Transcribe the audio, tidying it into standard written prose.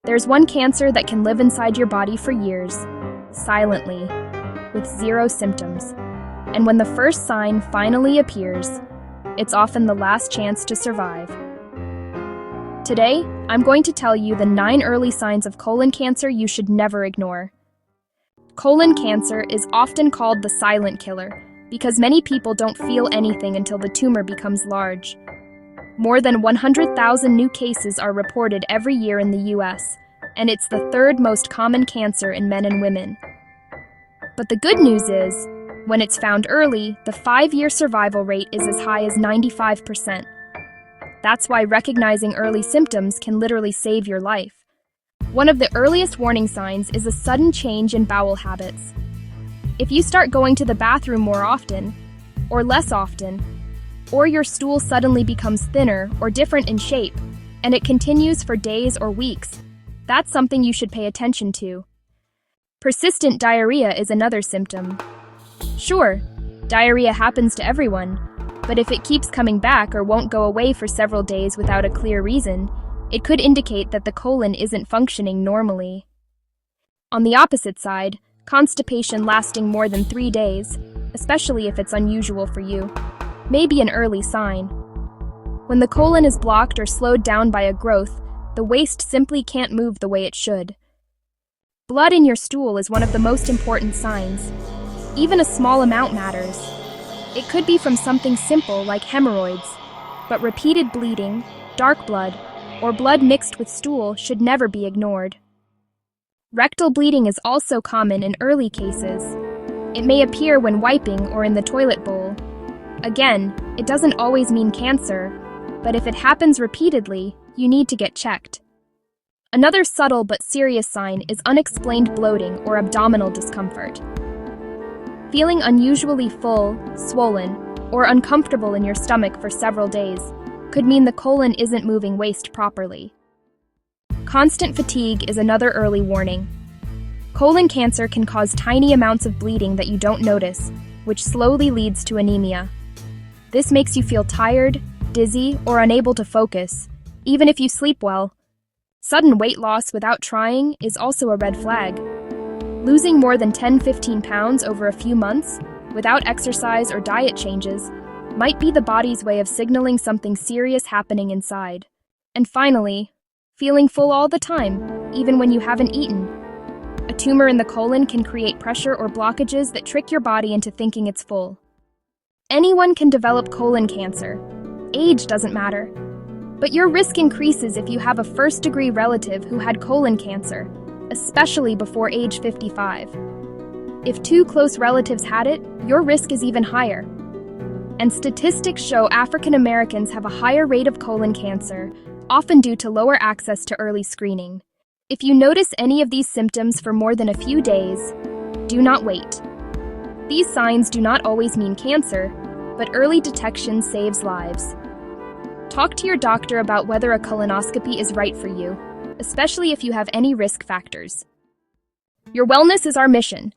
There's one cancer that can live inside your body for years, silently, with zero symptoms. And when the first sign finally appears, it's often the last chance to survive. Today, I'm going to tell you the 9 early signs of colon cancer you should never ignore. Colon cancer is often called the silent killer because many people don't feel anything until the tumor becomes large. More than 100,000 new cases are reported every year in the US, and it's the 3rd most common cancer in men and women. But the good news is, when it's found early, the 5-year survival rate is as high as 95%. That's why recognizing early symptoms can literally save your life. One of the earliest warning signs is a sudden change in bowel habits. If you start going to the bathroom more often, or less often, or your stool suddenly becomes thinner or different in shape, and it continues for days or weeks, that's something you should pay attention to. Persistent diarrhea is another symptom. Sure, diarrhea happens to everyone, but if it keeps coming back or won't go away for several days without a clear reason, it could indicate that the colon isn't functioning normally. On the opposite side, constipation lasting more than 3 days, especially if it's unusual for you, may be an early sign. When the colon is blocked or slowed down by a growth, the waste simply can't move the way it should. Blood in your stool is one of the most important signs. Even a small amount matters. It could be from something simple like hemorrhoids, but repeated bleeding, dark blood, or blood mixed with stool should never be ignored. Rectal bleeding is also common in early cases. It may appear when wiping or in the toilet bowl. Again, it doesn't always mean cancer, but if it happens repeatedly, you need to get checked. Another subtle but serious sign is unexplained bloating or abdominal discomfort. Feeling unusually full, swollen, or uncomfortable in your stomach for several days could mean the colon isn't moving waste properly. Constant fatigue is another early warning. Colon cancer can cause tiny amounts of bleeding that you don't notice, which slowly leads to anemia. This makes you feel tired, dizzy, or unable to focus, even if you sleep well. Sudden weight loss without trying is also a red flag. Losing more than 10-15 pounds over a few months, without exercise or diet changes, might be the body's way of signaling something serious happening inside. And finally, feeling full all the time, even when you haven't eaten. A tumor in the colon can create pressure or blockages that trick your body into thinking it's full. Anyone can develop colon cancer. Age doesn't matter. But your risk increases if you have a first-degree relative who had colon cancer, especially before age 55. If 2 close relatives had it, your risk is even higher. And statistics show African Americans have a higher rate of colon cancer, often due to lower access to early screening. If you notice any of these symptoms for more than a few days, do not wait. These signs do not always mean cancer, but early detection saves lives. Talk to your doctor about whether a colonoscopy is right for you, especially if you have any risk factors. Your wellness is our mission,